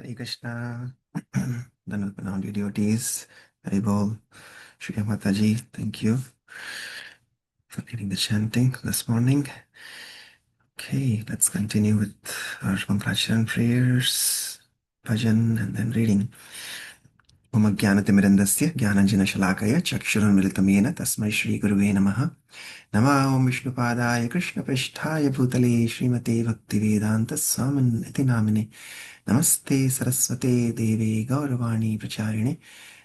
Hare Krishna. Dhanapranam dear devotees. Hare Bol. Shri Mataji, thank you for leading the chanting this morning. Okay, let's continue with our Mangalacharana prayers, bhajan, and then reading. Om Jnanatimidandasya Jnananjanashalakaya Chakshurunmilitamena Tasmai Shri Guruve Namaha. Nama Om Vishnupadaya Krishna Prishtaya Bhutale Srimate Bhaktivedanta Swamin Iti Namine. Namaste Saraswate Devi Gauravani Pracharine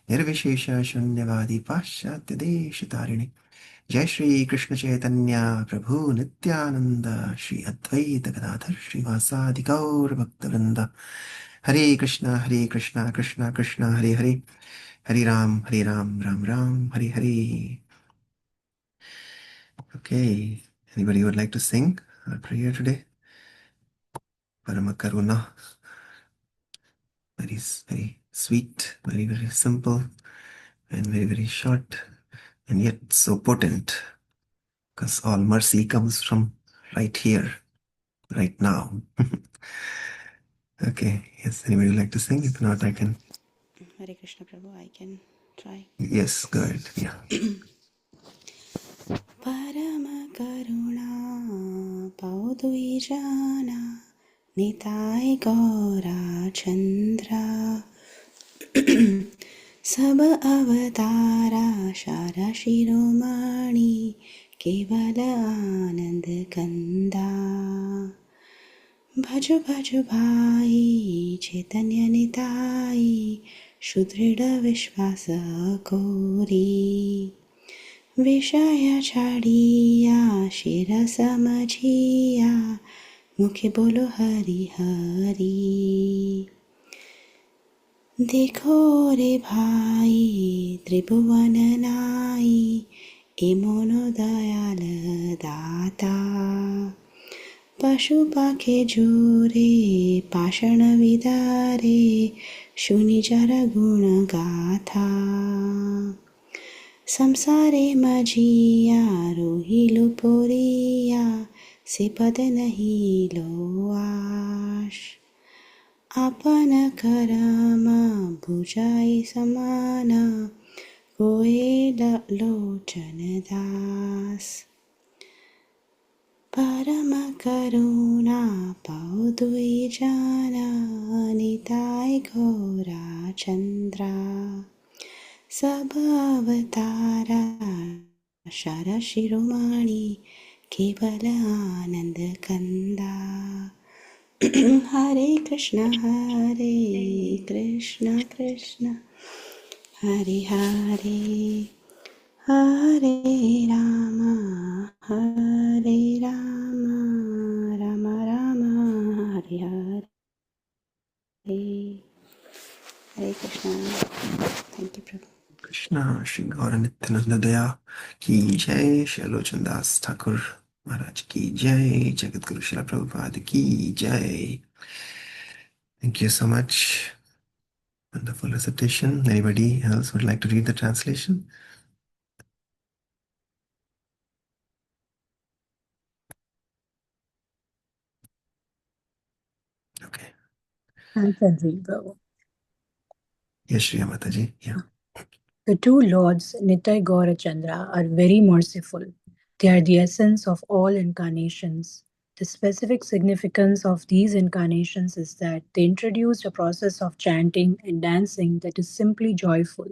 Nirvishesha Shunyavadi Paschatyadesh Jai Shri Krishna Chaitanya Prabhu Nityananda Shri Advaita Gadadhar Shri Vasadi Gaur Bhaktivinoda Hare Krishna Krishna Krishna Hare Hare Hare Ram Ram Ram Hare Hare. Okay, anybody would like to sing our prayer today? Paramakaruna. Very sweet, very simple, and very short, and yet so potent, because all mercy comes from right here, right now. Okay, yes, anybody would like to sing? If not, I can. Hare Krishna Prabhu, I can try. Yes, go ahead. Yeah. Parama Karuna Paudvijana Nitai Gaura Chandra Sab Avatara Shara Shiromani Kevala Anand Kanda Bhaju Bhaju Bhai Chaitanya Nitai Shudrida Vishvasa Kori Vishaya Chadiya Shira Samajiya Mukhe Bolo Hari Hari Dekho re bhai Tribhuvan nai Imono Dayal Data Pashu Pakhe Jore Pashana Vidare Shuni Jara Guna Gatha Samsare Majiya Rohilo Poriya Sipad Nahi Loash Apana Karama Bhujai Samana Goela Lochana Das Parama Karuna Paudui Jana Nitai Gora Chandra Sabhavatara Sharashiromani Kevala Kanda Hare Krishna Krishna Hare Hare Hare Rama Rama Rama Hare Hare Hare Krishna. Thank you, Prabhu. Krishna Shri Gaura Nityananda Daya Ki Jai Shri Alochan Das Thakur Maharaj Ki Jai Jagat Guru Srila Prabhupada Ki Jai. Thank you so much. Wonderful recitation. Anybody else would like to read the translation? Okay. I can read, Prabhu. Yes, Shri Mataji. Yeah. The two lords, Nitai Gaurachandra, are very merciful. They are the essence of all incarnations. The specific significance of these incarnations is that they introduced a process of chanting and dancing that is simply joyful.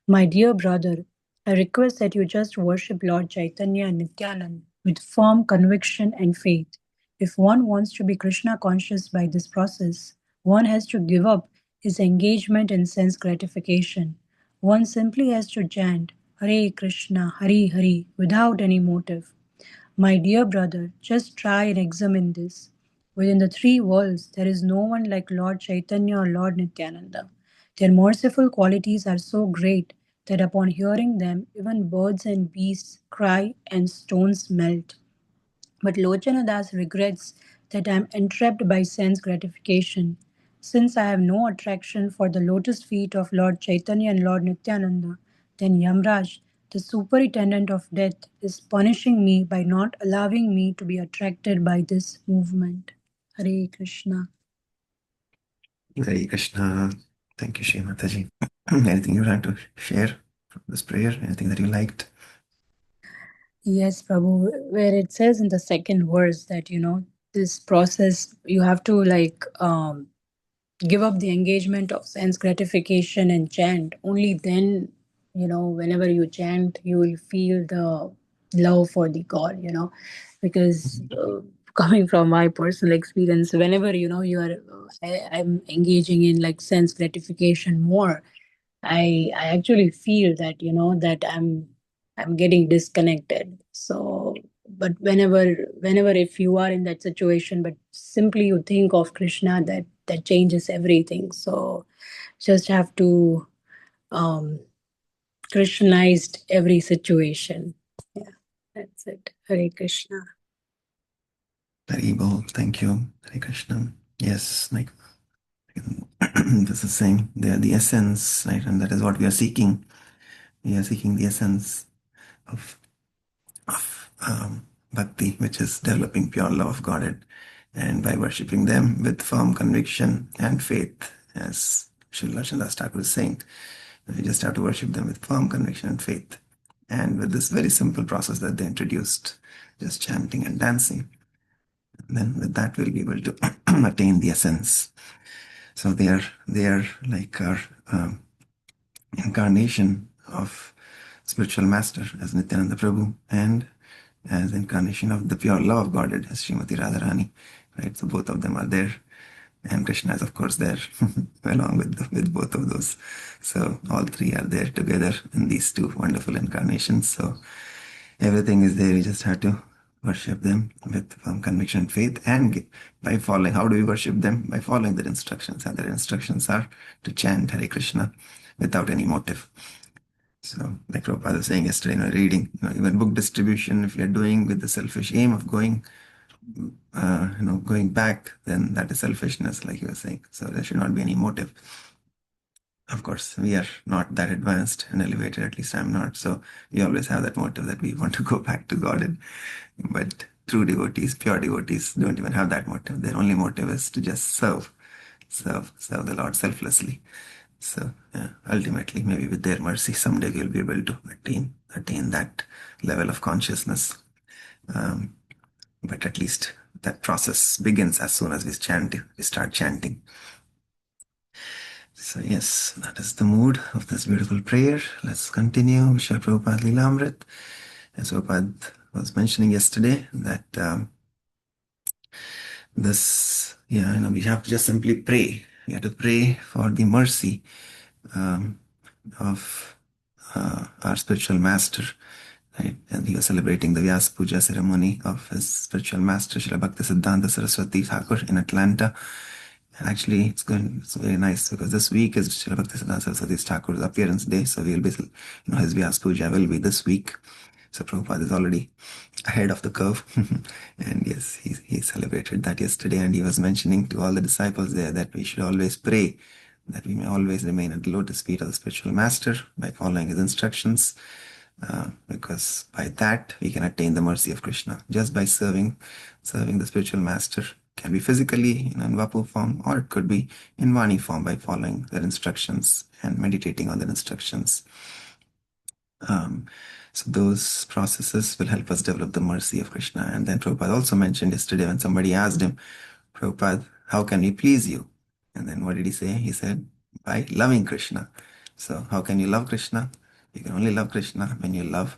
My dear brother, I request that you just worship Lord Chaitanya and Nityanand with firm conviction and faith. If one wants to be Krishna conscious by this process, one has to give up his engagement in sense gratification. One simply has to chant Hare Krishna, Hare Hare without any motive. My dear brother, just try and examine this. Within the three worlds, there is no one like Lord Chaitanya or Lord Nityananda. Their merciful qualities are so great that upon hearing them, even birds and beasts cry and stones melt. But Lochana Das regrets that I am entrapped by sense gratification. Since I have no attraction for the lotus feet of Lord Chaitanya and Lord Nityananda, then Yamraj, the superintendent of death, is punishing me by not allowing me to be attracted by this movement. Hare Krishna. Hare Krishna. Thank you, Shri Mataji. Anything you'd like to share from this prayer? Anything that you liked? Yes, Prabhu, where it says in the second verse that, this process, you have to give up the engagement of sense gratification and chant. Only then, whenever you chant, you will feel the love for the God, because coming from my personal experience, whenever, I'm engaging in like sense gratification more, I actually feel that I'm getting disconnected. So, but whenever if you are in that situation, but simply you think of Krishna, that changes everything. So just have to um Krishnized every situation. Yeah, that's it. Hare Krishna. Haribol, thank you. Hare Krishna. Yes, like this is saying they are the essence, right? And that is what we are seeking. We are seeking the essence of bhakti, which is developing pure love of Godhead, and by worshipping them with firm conviction and faith, as Srila Chandas Thakur is saying, we just have to worship them with firm conviction and faith. And with this very simple process that they introduced, just chanting and dancing, then with that we'll be able to attain the essence. So they are like our incarnation of spiritual master as Nityananda Prabhu, and as incarnation of the pure love of Godhead as Srimati Radharani. Right? So both of them are there. And Krishna is of course there along with both of those. So all three are there together in these two wonderful incarnations. So everything is there. We just have to worship them with firm conviction and faith, and by following. How do we worship them? By following their instructions, and their instructions are to chant Hare Krishna without any motive. So, like Prabhupada was saying yesterday in our reading, even book distribution, if you're doing with the selfish aim of going back, then that is selfishness, like you were saying. So there should not be any motive. Of course, we are not that advanced and elevated, at least I'm not. So we always have that motive that we want to go back to God. But true devotees, pure devotees, don't even have that motive. Their only motive is to just serve the Lord selflessly. So ultimately, maybe with their mercy, someday we'll be able to attain that level of consciousness. But at least that process begins as soon as we start chanting. So yes, that is the mood of this beautiful prayer. Let's continue. Srila Prabhupada Lilamrta. As Prabhupada was mentioning yesterday, that we have to just simply pray. We have to pray for the mercy of our spiritual master. Right? And he was celebrating the Vyas Puja ceremony of his spiritual master, Srila Bhaktisiddhanta Saraswati Thakur in Atlanta. And actually, it's very nice because this week is Srila Bhaktisiddhanta Saraswati Thakur's appearance day. So we'll be, his Vyas Puja will be this week. So Prabhupada is already ahead of the curve. And yes, he celebrated that yesterday, and he was mentioning to all the disciples there that we should always pray that we may always remain at the lotus feet of the spiritual master by following his instructions, because by that we can attain the mercy of Krishna just by serving the spiritual master. Can be physically in Vapu form, or it could be in Vani form by following their instructions and meditating on their instructions. So those processes will help us develop the mercy of Krishna. And then Prabhupada also mentioned yesterday when somebody asked him, Prabhupada, how can we please you? And then what did he say? He said, by loving Krishna. So how can you love Krishna? You can only love Krishna when you love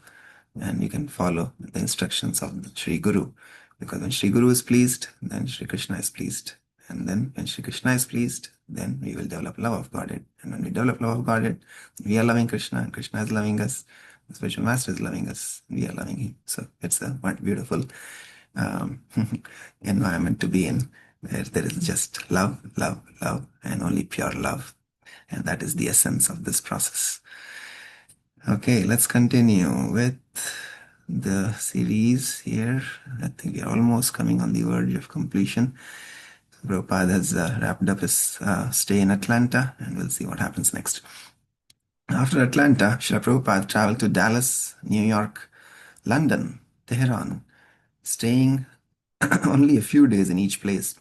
and you can follow the instructions of the Sri Guru. Because when Sri Guru is pleased, then Sri Krishna is pleased. And then when Sri Krishna is pleased, then we will develop love of Godhead. And when we develop love of Godhead, we are loving Krishna and Krishna is loving us. The spiritual master is loving us. We are loving him. So it's a beautiful um, environment to be in, where there is just love, love, love, and only pure love. And that is the essence of this process. Okay, let's continue with the series here. I think we are almost coming on the verge of completion. Prabhupada has wrapped up his stay in Atlanta, and we'll see what happens next. After Atlanta, Srila Prabhupada traveled to Dallas, New York, London, Tehran, staying only a few days in each place.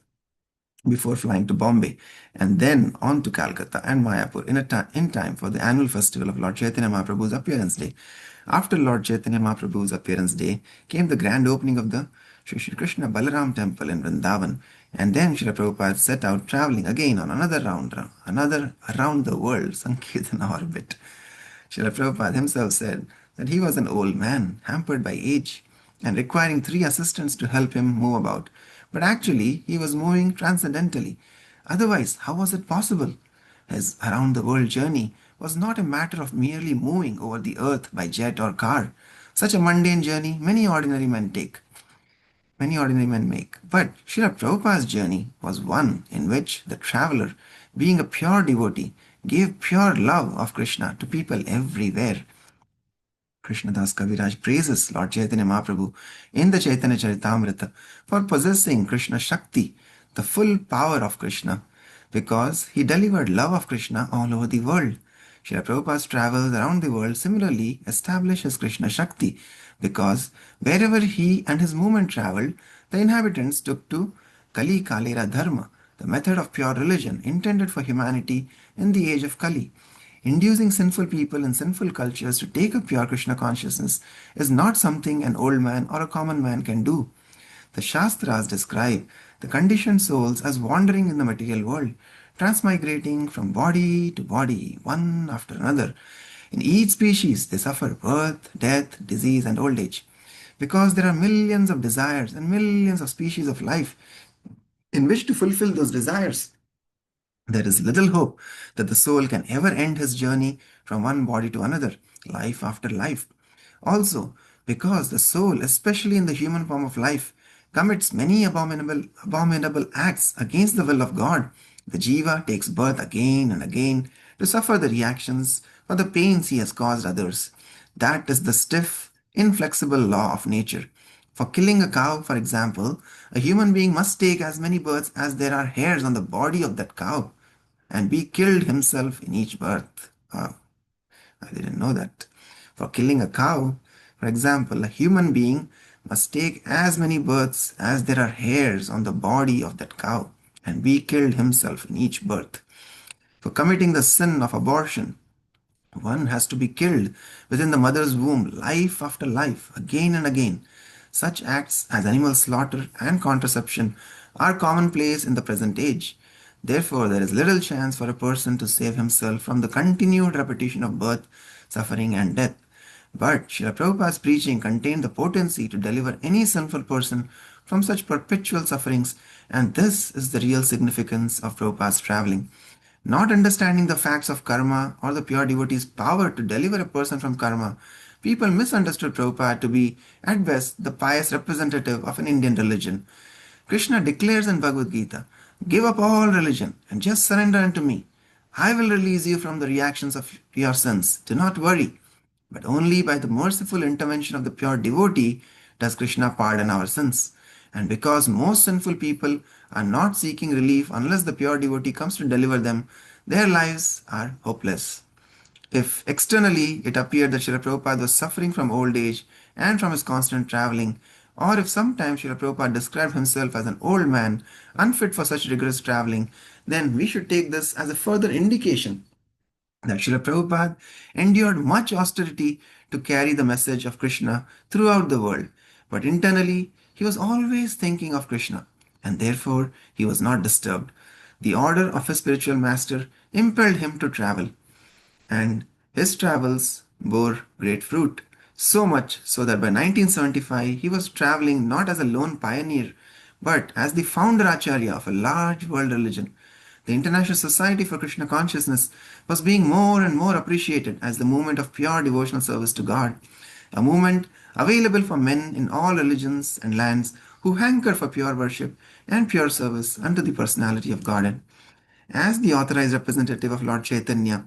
before flying to Bombay and then on to Calcutta and Mayapur in time for the annual festival of Lord Chaitanya Mahaprabhu's appearance day. After Lord Chaitanya Mahaprabhu's appearance day came the grand opening of the Sri Krishna Balaram temple in Vrindavan, and then Srila Prabhupada set out traveling again on another around the world Sankirtana orbit. Srila Prabhupada himself said that he was an old man, hampered by age, and requiring three assistants to help him move about. But actually, he was moving transcendentally. Otherwise, how was it possible? His around the world journey was not a matter of merely moving over the earth by jet or car. Such a mundane journey many ordinary men make. But Srila Prabhupada's journey was one in which the traveler, being a pure devotee, gave pure love of Krishna to people everywhere. Krishnadas Kaviraj praises Lord Chaitanya Mahaprabhu in the Chaitanya Charitamrita for possessing Krishna Shakti, the full power of Krishna, because he delivered love of Krishna all over the world. Srila Prabhupada's travels around the world similarly establish his Krishna Shakti, because wherever he and his movement traveled, the inhabitants took to Kali Kalera Dharma, the method of pure religion intended for humanity in the age of Kali. Inducing sinful people and sinful cultures to take up pure Krishna consciousness is not something an old man or a common man can do. The Shastras describe the conditioned souls as wandering in the material world, transmigrating from body to body, one after another. In each species, they suffer birth, death, disease, and old age. Because there are millions of desires and millions of species of life in which to fulfill those desires, there is little hope that the soul can ever end his journey from one body to another, life after life. Also, because the soul, especially in the human form of life, commits many abominable acts against the will of God, the jiva takes birth again and again to suffer the reactions for the pains he has caused others. That is the stiff, inflexible law of nature. For killing a cow, for example, a human being must take as many births as there are hairs on the body of that cow and be killed himself in each birth. Wow, I didn't know that. For killing a cow, for example, a human being must take as many births as there are hairs on the body of that cow and be killed himself in each birth. For committing the sin of abortion, one has to be killed within the mother's womb life after life, again and again. Such acts as animal slaughter and contraception are commonplace in the present age. Therefore, there is little chance for a person to save himself from the continued repetition of birth, suffering, and death. But Srila Prabhupada's preaching contained the potency to deliver any sinful person from such perpetual sufferings, and this is the real significance of Prabhupada's traveling. Not understanding the facts of karma or the pure devotee's power to deliver a person from karma, people misunderstood Prabhupada to be, at best, the pious representative of an Indian religion. Krishna declares in Bhagavad Gita, "Give up all religion and just surrender unto me. I will release you from the reactions of your sins. Do not worry." But only by the merciful intervention of the pure devotee does Krishna pardon our sins. And because most sinful people are not seeking relief unless the pure devotee comes to deliver them, their lives are hopeless. If externally it appeared that Srila Prabhupada was suffering from old age and from his constant traveling, or if sometimes Srila Prabhupada described himself as an old man, unfit for such rigorous traveling, then we should take this as a further indication that Srila Prabhupada endured much austerity to carry the message of Krishna throughout the world, but internally he was always thinking of Krishna, and therefore he was not disturbed. The order of his spiritual master impelled him to travel, and his travels bore great fruit. So much so that by 1975 he was traveling not as a lone pioneer, but as the founder acharya of a large world religion. The International Society for Krishna Consciousness was being more and more appreciated as the movement of pure devotional service to God, a movement available for men in all religions and lands who hanker for pure worship and pure service unto the personality of Godhead. As the authorized representative of Lord Chaitanya,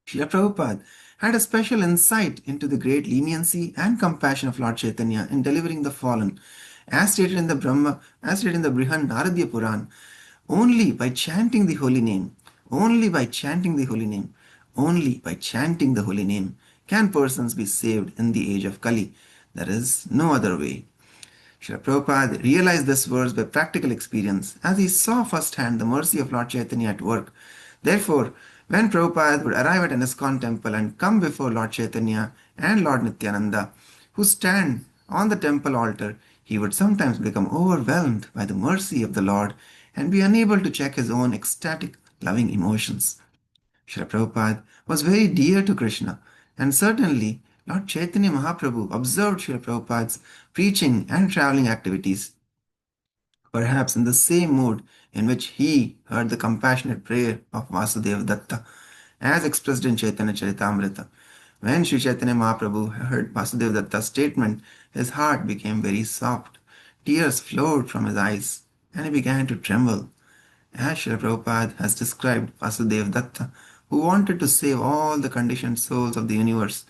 Srila Prabhupada had a special insight into the great leniency and compassion of Lord Chaitanya in delivering the fallen. As stated in the Brihan Naradya Puran, only by chanting the holy name, only by chanting the holy name, only by chanting the holy name can persons be saved in the age of Kali. There is no other way. Srila Prabhupada realized this verse by practical experience as he saw firsthand the mercy of Lord Chaitanya at work. Therefore, when Prabhupada would arrive at an ISKCON temple and come before Lord Chaitanya and Lord Nityananda, who stand on the temple altar, he would sometimes become overwhelmed by the mercy of the Lord and be unable to check his own ecstatic, loving emotions. Srila Prabhupada was very dear to Krishna, and certainly Lord Chaitanya Mahaprabhu observed Srila Prabhupada's preaching and traveling activities, perhaps in the same mood in which he heard the compassionate prayer of Vasudeva Datta, as expressed in Chaitanya Charitamrita. When Sri Chaitanya Mahaprabhu heard Vasudeva Datta's statement, his heart became very soft. Tears flowed from his eyes, and he began to tremble. As Srila Prabhupada has described Vasudeva Datta, who wanted to save all the conditioned souls of the universe.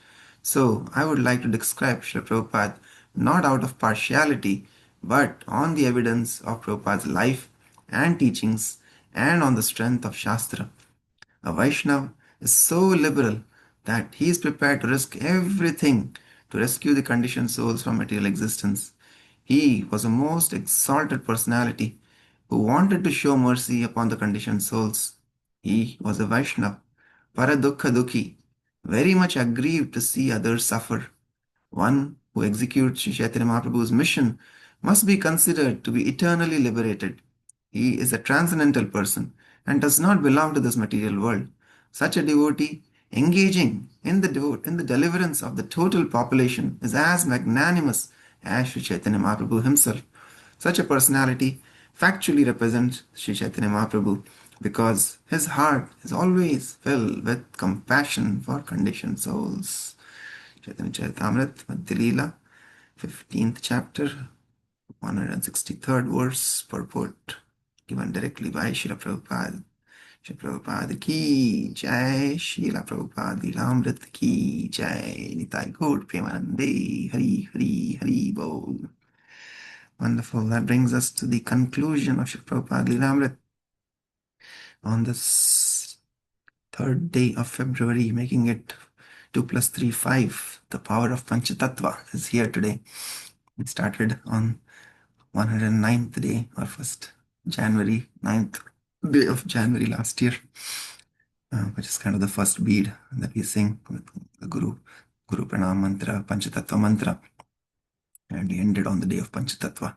So, I would like to describe Srila Prabhupada not out of partiality, but on the evidence of Prabhupada's life and teachings and on the strength of Shastra. A Vaishnava is so liberal that he is prepared to risk everything to rescue the conditioned souls from material existence. He was a most exalted personality who wanted to show mercy upon the conditioned souls. He was a Vaishnava, Paradukha Dukhi, very much aggrieved to see others suffer. One who executes Sri Chaitanya Mahaprabhu's mission must be considered to be eternally liberated. He is a transcendental person and does not belong to this material world. Such a devotee engaging in the deliverance of the total population is as magnanimous as Sri Chaitanya Mahaprabhu himself. Such a personality factually represents Sri Chaitanya Mahaprabhu because his heart is always filled with compassion for conditioned souls. Chaitanya Charitamrita, Madhya Leela, 15th chapter, 163rd verse, purport given directly by Srila Prabhupada. Srila Prabhupada ki jai, Srila Prabhupada Lilamrta ki jai, Nitai Gaur Premanande, Hari Hari Hari Bol. Wonderful. That brings us to the conclusion of Srila Prabhupada Lilamrita on this third day of February, making it 2 plus 3, 5. The power of Panchatattva is here today. It started on 109th day, or 1st January, 9th day of January last year, which is kind of the first bead that we sing with the Guru Pranam mantra, Panchatattva mantra. And we ended on the day of Panchatattva,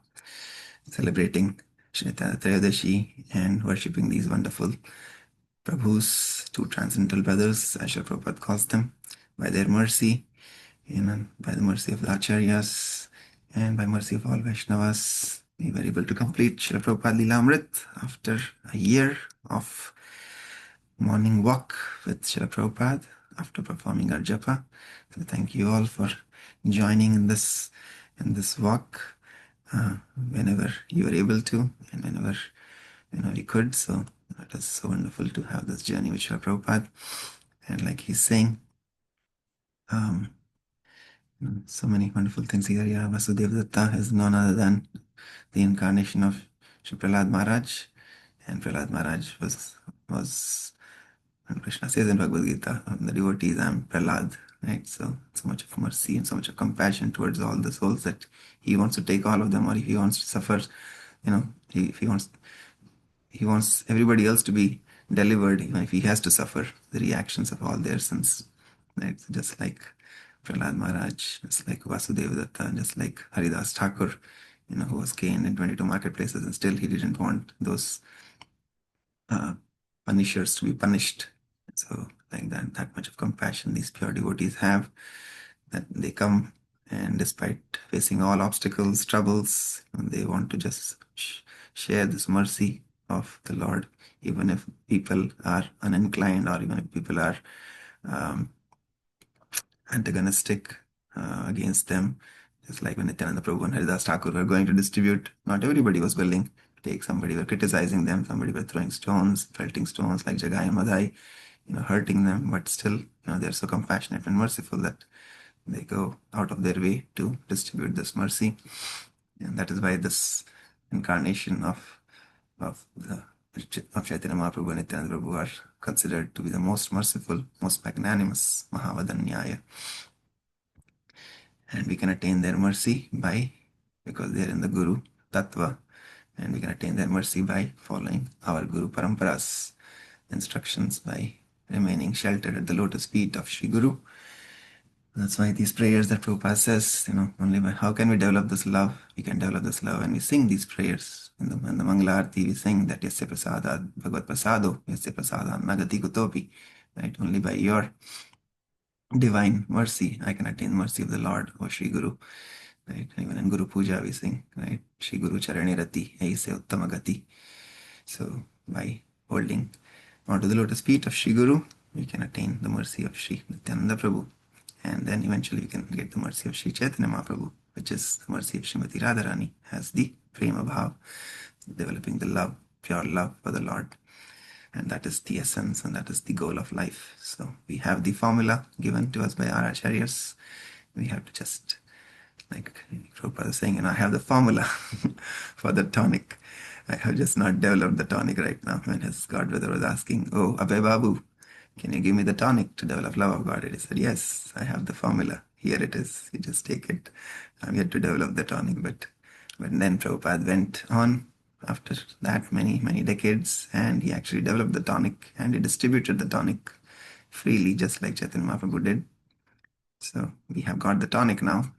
celebrating Shri Trayadashi and worshipping these wonderful Prabhus, two transcendental brothers, as Srila Prabhupada calls them, by their mercy, by the mercy of the Acharyas, and by mercy of all Vaishnavas, we were able to complete Srila Prabhupada Lilamrita after a year of morning walk with Srila Prabhupada after performing our japa. So thank you all for joining in this walk whenever you were able to and whenever we could. So it was so wonderful to have this journey with Srila Prabhupada. And like he's saying, so many wonderful things here. Yeah, Vasudeva Datta is none other than the incarnation of Shri Prahlad Maharaj. And Prahlad Maharaj was and Krishna says in Bhagavad Gita, the devotees, I'm Prahlad, right? So much of mercy and so much of compassion towards all the souls that he wants to take all of them, or if he wants to suffer, if he wants everybody else to be delivered, even if he has to suffer the reactions of all their sins, right? So just like Prahlad Maharaj, just like Vasudeva Datta, just like Haridas Thakur, who was caned in 22 marketplaces, and still he didn't want those punishers to be punished. So like that much of compassion these pure devotees have, that they come and despite facing all obstacles, troubles, they want to just share this mercy of the Lord, even if people are uninclined or even if people are antagonistic against them. Just like when Nityananda Prabhu and Haridas Thakur were going to distribute, not everybody was willing to take. Somebody were criticizing them, somebody were throwing stones, pelting stones like Jagai and Madhai, hurting them, but still, they're so compassionate and merciful that they go out of their way to distribute this mercy. And that is why this incarnation of Chaitanya Mahaprabhu and Nityananda Prabhu are considered to be the most merciful, most magnanimous Mahavadanyaya. And we can attain their mercy by because they are in the Guru Tattva, and we can attain their mercy by following our Guru Parampara's instructions, by remaining sheltered at the lotus feet of Sri Guru. That's why these prayers that Prabhupada says, only by how can we develop this love? We can develop this love when we sing these prayers. In the Mangala Arati, we sing that Yasya Prasada Bhagavad Prasado, Yasya Prasada Nagati Kutopi. Right? Only by your divine mercy, I can attain mercy of the Lord, or Sri Guru. Right? Even in Guru Puja, we sing, right? Sri Guru Charani Rati, Aise Uttamagati. So, by holding onto the lotus feet of Sri Guru, we can attain the mercy of Sri Nityananda Prabhu. And then eventually we can get the mercy of Sri Chaitanya Mahaprabhu, which is the mercy of Srimati Radharani, as the Prema Bhav, developing the love, pure love for the Lord. And that is the essence, and that is the goal of life. So we have the formula given to us by our acharyas. We have to just, like Prabhupada is saying, I have the formula for the tonic. I have just not developed the tonic right now. When his Godbrother was asking, "Oh, Abhay Babu, can you give me the tonic to develop love of God?" He said, "Yes, I have the formula. Here it is. You just take it." I'm yet to develop the tonic, but then Prabhupada went on after that many, many decades, and he actually developed the tonic, and he distributed the tonic freely, just like Chaitanya Mahaprabhu did. So we have got the tonic now,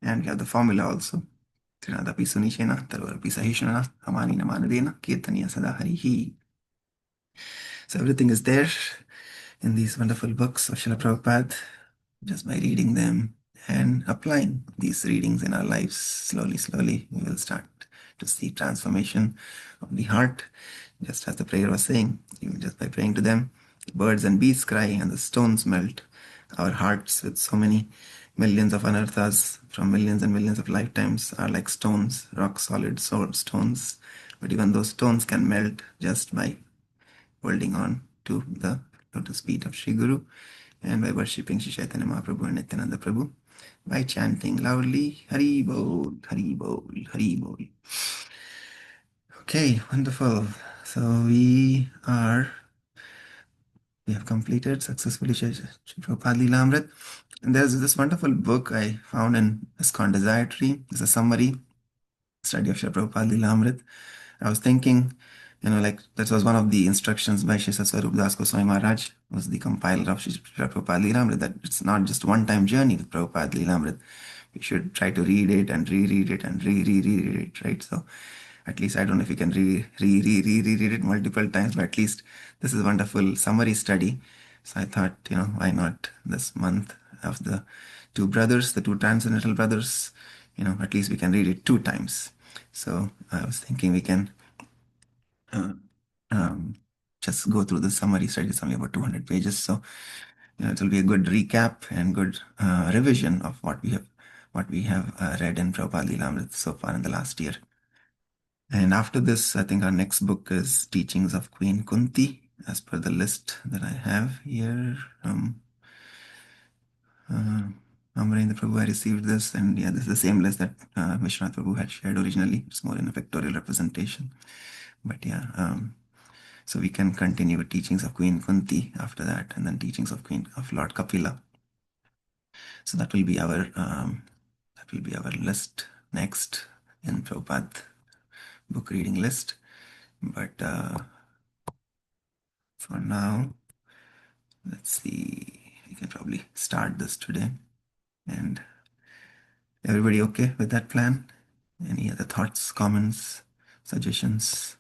and we have the formula also. Trinadapi sunishena, tarorapi sahishana, amani namanadena, kirtaniya sada harihi. So everything is there in these wonderful books of Srila Prabhupada. Just by reading them and applying these readings in our lives, slowly, slowly, we will start to see transformation of the heart. Just as the prayer was saying, even just by praying to them, birds and bees cry and the stones melt. Our hearts, with so many millions of anarthas from millions and millions of lifetimes, are like stones, rock solid stones. But even those stones can melt just by holding on to the lotus feet of Sri Guru, and by worshipping Sri Chaitanya Mahaprabhu and Nityananda Prabhu, by chanting loudly Hari Bol, Hari Bol, Hari Bol. Okay, wonderful. So we have completed successfully Sri Prabhupada Lilamrta. And there's this wonderful book I found in ISKCON Desire Tree. It's a summary study of Sri Prabhupada Lilamrta. I was thinking, like that was one of the instructions by Sri Satsvarup Das Goswami Maharaj, was the compiler of Sri Prabhupada Lilamrta, that it's not just one-time journey with Prabhupada Lilamrta. We should try to read it and reread it and reread it, right? So at least I don't know if you can reread it multiple times, but at least this is a wonderful summary study. So I thought, why not this month of the two brothers, the two transcendental brothers, at least we can read it 2 times. So I was thinking we can just go through the summary study. It's only about 200 pages. So, it will be a good recap and good revision of what we have read in Prabhupada Lilamrita so far in the last year. And after this, I think our next book is Teachings of Queen Kunti, as per the list that I have here. Amarendra Prabhu, I received this, and yeah, this is the same list that Vishwanath Prabhu had shared originally. It's more in a pictorial representation. But yeah, so we can continue with Teachings of Queen Kunti after that, and then Teachings of Lord Kapila. So that will be our list next in Prabhupada book reading list. But for now, let's see, we can probably start this today. And everybody okay with that plan? Any other thoughts, comments, suggestions,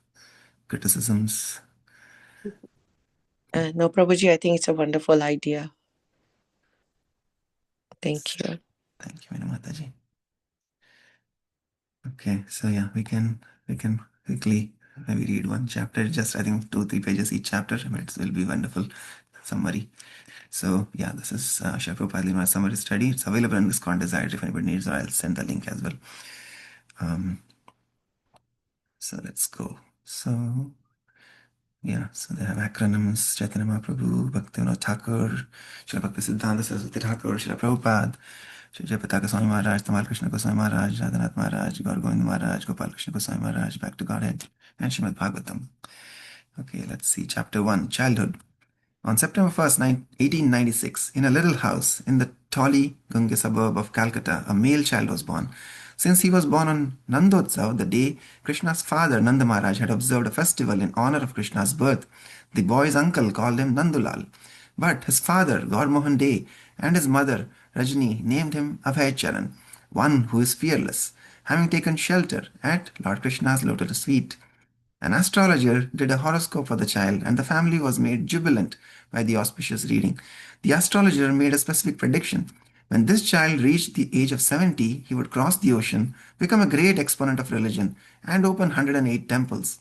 criticisms? No, Prabhuji, I think it's a wonderful idea. Thank you. Thank you, Mataji. Okay, so yeah, we can quickly maybe read one chapter, just I think 2-3 pages each chapter, but it will be wonderful summary. So yeah, this is Srila Prabhupada Lilamrta summary study. It's available in ISKCON Desire. If anybody needs it, I'll send the link as well. So let's go. So yeah, so they have acronyms: Chaitanya Mahaprabhu, Bhaktivinoda Thakur, Srila Bhakti Siddhanta Saraswati Thakur, Srila Prabhupada, Sri Jayapataka Goswami Maharaj, Tamal Krishna Goswami Maharaj, Radhanath Maharaj, Gaur Govind Maharaj, Gopal Krishna Goswami Maharaj, back to Godhead, and Srimad Bhagavatam. Okay, let's see. Chapter 1, Childhood. On September 1st, 1896, in a little house in the Tolly Gunge suburb of Calcutta, a male child was born. Since he was born on Nandotsav, the day Krishna's father Nanda Maharaj had observed a festival in honor of Krishna's birth, the boy's uncle called him Nandulal. But his father, Gaur Dey, and his mother, Rajni, named him Abhay Charan, one who is fearless, having taken shelter at Lord Krishna's lotus feet. An astrologer did a horoscope for the child, and the family was made jubilant by the auspicious reading. The astrologer made a specific prediction. When this child reached the age of 70, he would cross the ocean, become a great exponent of religion, and open 108 temples.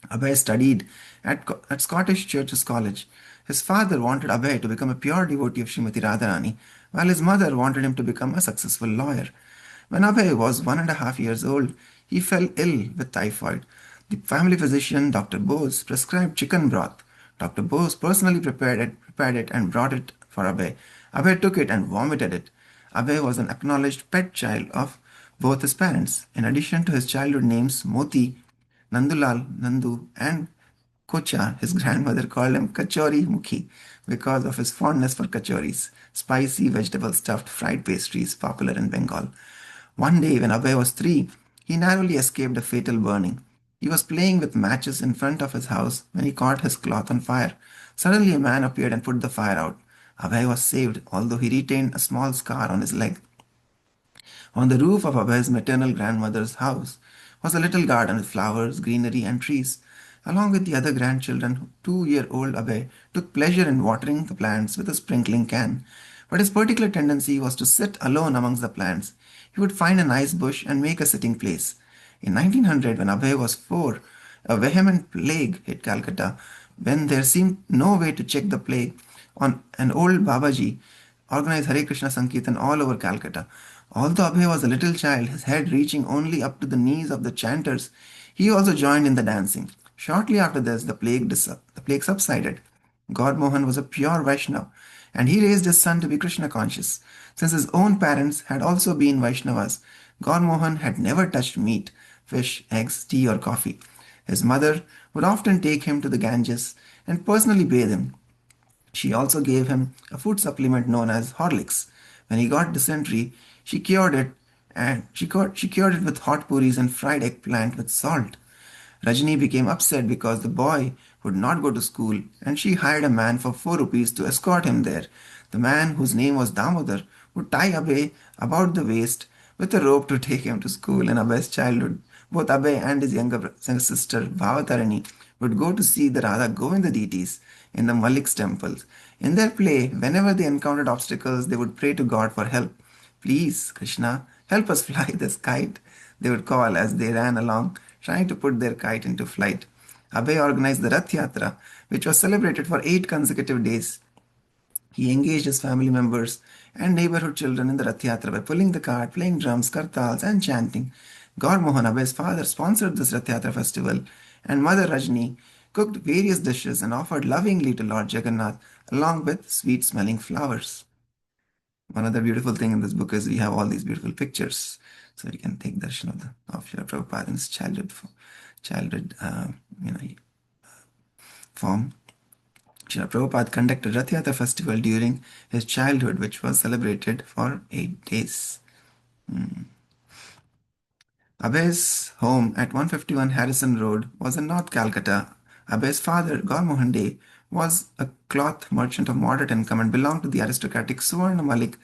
Abhay studied at Scottish Churches College. His father wanted Abhay to become a pure devotee of Srimati Radharani, while his mother wanted him to become a successful lawyer. When Abhay was 1.5 years old, he fell ill with typhoid. The family physician, Dr. Bose, prescribed chicken broth. Dr. Bose personally prepared it and brought it for Abhay. Abhay took it and vomited it. Abhay was an acknowledged pet child of both his parents. In addition to his childhood names Moti, Nandulal, Nandu, and Kocha, his grandmother called him Kachori Mukhi because of his fondness for kachoris, spicy vegetable stuffed fried pastries popular in Bengal. One day, when Abhay was 3, he narrowly escaped a fatal burning. He was playing with matches in front of his house when he caught his cloth on fire. Suddenly, a man appeared and put the fire out. Abhay was saved, although he retained a small scar on his leg. On the roof of Abhay's maternal grandmother's house was a little garden with flowers, greenery, and trees. Along with the other grandchildren, 2-year-old Abhay took pleasure in watering the plants with a sprinkling can. But his particular tendency was to sit alone amongst the plants. He would find a nice bush and make a sitting place. In 1900, when Abhay was 4, a vehement plague hit Calcutta. When there seemed no way to check the plague, on an old Babaji organized Hare Krishna Sankirtan all over Calcutta. Although Abhay was a little child, his head reaching only up to the knees of the chanters, he also joined in the dancing. Shortly after this, the plague subsided. God Mohan was a pure Vaishnava, and he raised his son to be Krishna conscious. Since his own parents had also been Vaishnavas, God Mohan had never touched meat, fish, eggs, tea, or coffee. His mother would often take him to the Ganges and personally bathe him. She also gave him a food supplement known as Horlicks. When he got dysentery, she cured it and she cured it with hot puris and fried eggplant with salt. Rajni became upset because the boy would not go to school and she hired a man for 4 rupees to escort him there. The man, whose name was Damodar, would tie Abhay about the waist with a rope to take him to school in Abhay's childhood. Both Abhay and his younger sister Bhavatarani would go to see the Radha Govinda deities in the Malik's temples. In their play, whenever they encountered obstacles, they would pray to God for help. Please, Krishna, help us fly this kite, they would call as they ran along, trying to put their kite into flight. Abhay organized the Rath Yatra, which was celebrated for 8 consecutive days. He engaged his family members and neighborhood children in the Rath Yatra by pulling the cart, playing drums, kartals, and chanting. Gaur Mohan, Abhay's father, sponsored this Rath Yatra festival, and Mother Rajni cooked various dishes and offered lovingly to Lord Jagannath along with sweet smelling flowers. One other beautiful thing in this book is we have all these beautiful pictures, so you can take darshan of Srila Prabhupada in his childhood form. Srila Prabhupada conducted Rath Yatra festival during his childhood, which was celebrated for 8 days. Abhay's home at 151 Harrison Road was in North Calcutta. Abhay's father, Gaur Mohan Dey, was a cloth merchant of moderate income and belonged to the aristocratic Suvarnavanik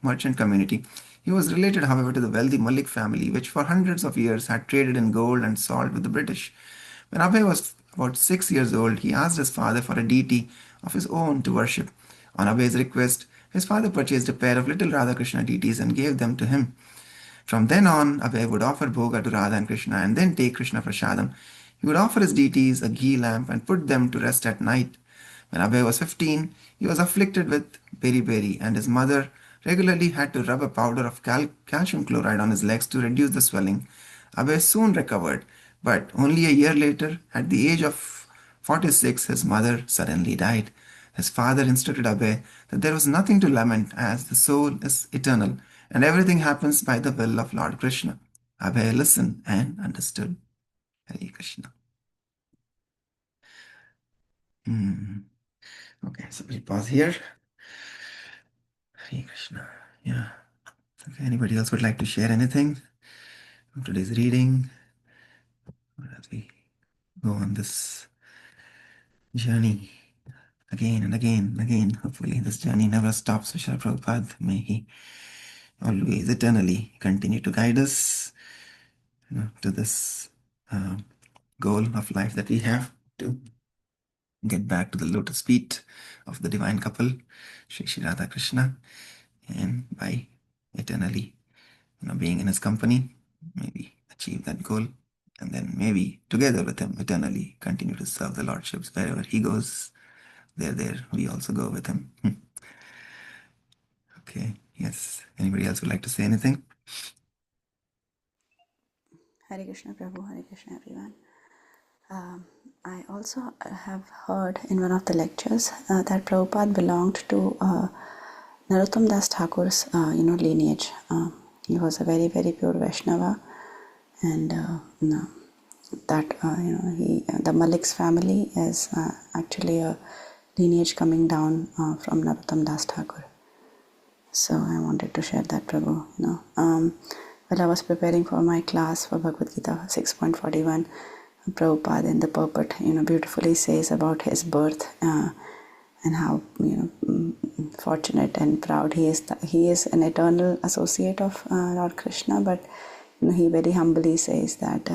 merchant community. He was related, however, to the wealthy Malik family, which for hundreds of years had traded in gold and salt with the British. When Abhay was about 6 years old, he asked his father for a deity of his own to worship. On Abhay's request, his father purchased a pair of little Radha Krishna deities and gave them to him. From then on, Abhay would offer bhoga to Radha and Krishna and then take Krishna prasadam. He would offer his deities a ghee lamp and put them to rest at night. When Abhay was 15, he was afflicted with beriberi, and his mother regularly had to rub a powder of calcium chloride on his legs to reduce the swelling. Abhay soon recovered, but only a year later, at the age of 46, his mother suddenly died. His father instructed Abhay that there was nothing to lament as the soul is eternal and everything happens by the will of Lord Krishna. Abhay listened and understood. Hare Krishna. Okay, so we'll pause here. Hare Krishna. Yeah. Okay, anybody else would like to share anything from today's reading? Or as we go on this journey again and again and again. Hopefully, this journey never stops. Srila Prabhupada, may he always eternally continue to guide us, to this goal of life that we have to get back to the lotus feet of the divine couple, Shri Shri Radha Krishna, and by eternally, being in his company, maybe achieve that goal, and then maybe together with him eternally continue to serve the lordships wherever he goes. There we also go with him. Okay, yes. Anybody else would like to say anything? Hare Krishna Prabhu, Hare Krishna everyone. I also have heard in one of the lectures that Prabhupada belonged to Narottam Das Thakur's lineage. He was a very very pure Vaishnava, and the Malik's family is actually a lineage coming down from Narottam Das Thakur. So I wanted to share that, Prabhu. While I was preparing for my class for Bhagavad Gita 6.41, Prabhupada in the purport, beautifully says about his birth and how fortunate and proud he is. He is an eternal associate of Lord Krishna, but he very humbly says that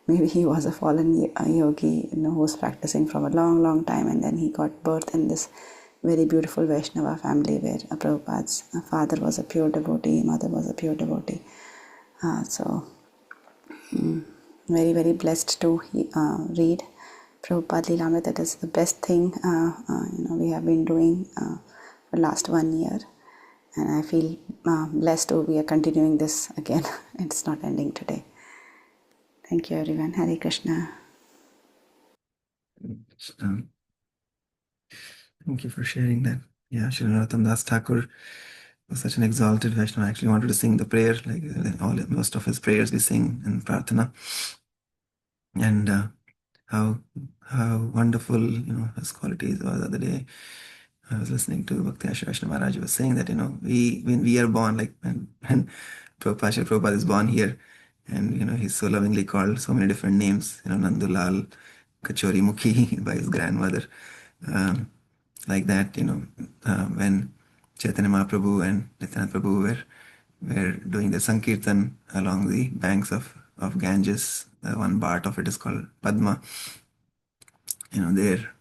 maybe he was a fallen yogi, who was practicing from a long, long time, and then he got birth in this very beautiful Vaishnava family where Prabhupada's father was a pure devotee, mother was a pure devotee. So very, very blessed to read Prabhupada Lilamrta. That is the best thing we have been doing for last 1 year, and I feel blessed to we are continuing this again. It's not ending today. Thank you, everyone. Hare Krishna. Thank you for sharing that. Yeah, Sri Narottam Das Thakur was such an exalted Vaishnava. I actually wanted to sing the prayer, like most of his prayers we sing in Prarthana. And how wonderful, his qualities was. The other day, I was listening to Bhakti Ashra Maharaj was saying that, when we are born, like when Prabhupada is born here, and, he's so lovingly called so many different names, Nandulal, Kachori Mukhi by his grandmother. Like that, when Chaitanya Mahaprabhu and Nityananda Prabhu were doing the Sankirtan along the banks of Ganges, one part of it is called Padma. There,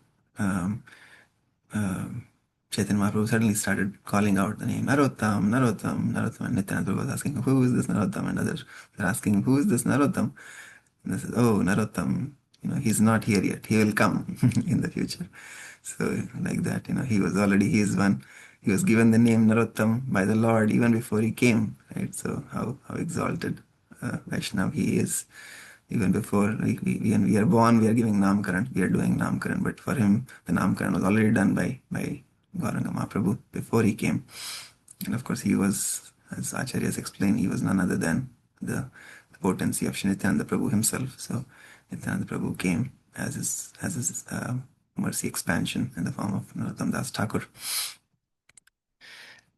Chaitanya Mahaprabhu suddenly started calling out the name Narottam, Narottam, Narottam, and Nityananda Prabhu was asking, who is this Narottam? And others were asking, who is this Narottam? And they said, oh, Narottam, he's not here yet. He will come in the future. So like that, he is one. He was given the name Narottam by the Lord even before he came, right? So how exalted Vaishnav he is. Even before, like when we are born, we are giving Namkaran, we are doing Namkaran. But for him, the Namkaran was already done by Gauranga Mahaprabhu before he came. And of course, he was, as Acharyas explained, he was none other than the potency of Shri Nityananda Prabhu himself. So Nityananda Prabhu came as his mercy expansion in the form of Narottam Das Thakur.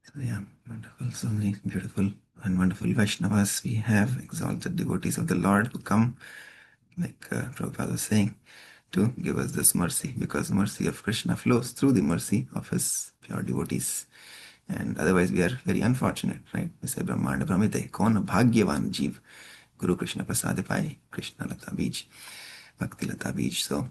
So yeah, wonderful. So many beautiful and wonderful Vaishnavas. We have exalted devotees of the Lord who come, like Prabhupada was saying, to give us this mercy, because the mercy of Krishna flows through the mercy of his pure devotees. And otherwise we are very unfortunate, right? We say Brahmanda Brahmite, Kon Bhagyavan Jeev, Guru Krishna Prasade Pai, Krishna Lata Bij, Bhakti Lata Bij. So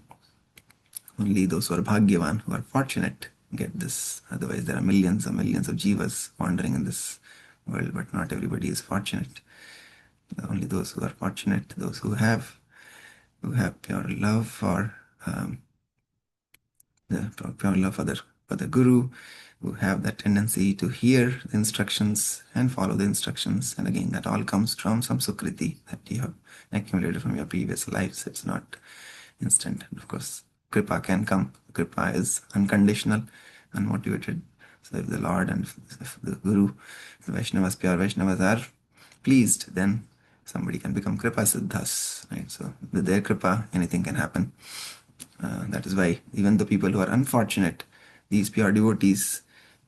only those who are Bhagyavan, who are fortunate, get this. Otherwise there are millions and millions of jivas wandering in this world, but not everybody is fortunate. Only those who are fortunate, those who have pure love for pure love for the Guru, who have that tendency to hear the instructions and follow the instructions. And again, that all comes from some sukriti that you have accumulated from your previous lives. It's not instant. And of course, kripa can come. Kripa is unconditional, unmotivated. So if the Lord and if the Guru, the Vaishnavas, pure Vaishnavas are pleased, then somebody can become kripa siddhas, right? So with their kripa, anything can happen. That is why even the people who are unfortunate, these pure devotees,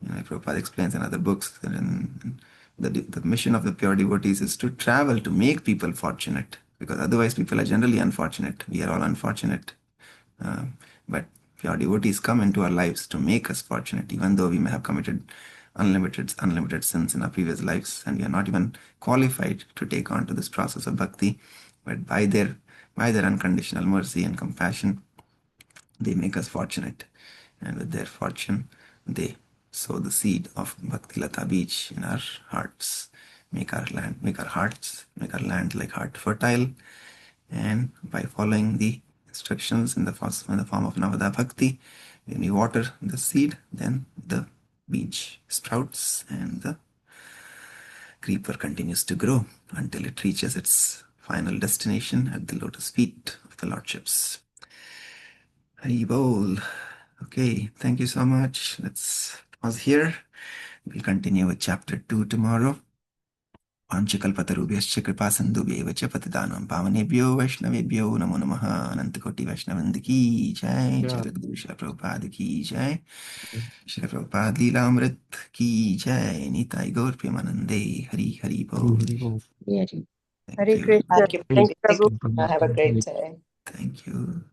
Prabhupada explains in other books, that the mission of the pure devotees is to travel to make people fortunate, because otherwise people are generally unfortunate. We are all unfortunate. But pure devotees come into our lives to make us fortunate, even though we may have committed unlimited sins in our previous lives, and we are not even qualified to take on to this process of bhakti. But by their unconditional mercy and compassion, they make us fortunate, and with their fortune, they sow the seed of Bhakti Lata Beach in our hearts, make our land like heart fertile, and by following the instructions in the form of Navada Bhakti, when we water the seed, then the beach sprouts and the creeper continues to grow until it reaches its final destination at the lotus feet of the Lordships. Hari Bol. Okay, thank you so much. Let's pause here. We'll continue with chapter 2 tomorrow. Panchakalpatarubhyascha kripa sindhubhyeva cha patidanam pavanebhyo vaishnavebhyo namo namaha anantakoti vaishnavandi ki jai. Jagadguru Srila Prabhupada ki jai. Srila Prabhupada Lilamrit ki jai. Nitai Gaur Premanande. Hari Hari Bol. Hare Thank Hare you. Krishna. Thank you. Thanks, Prabhu. Have a great day. Thank you.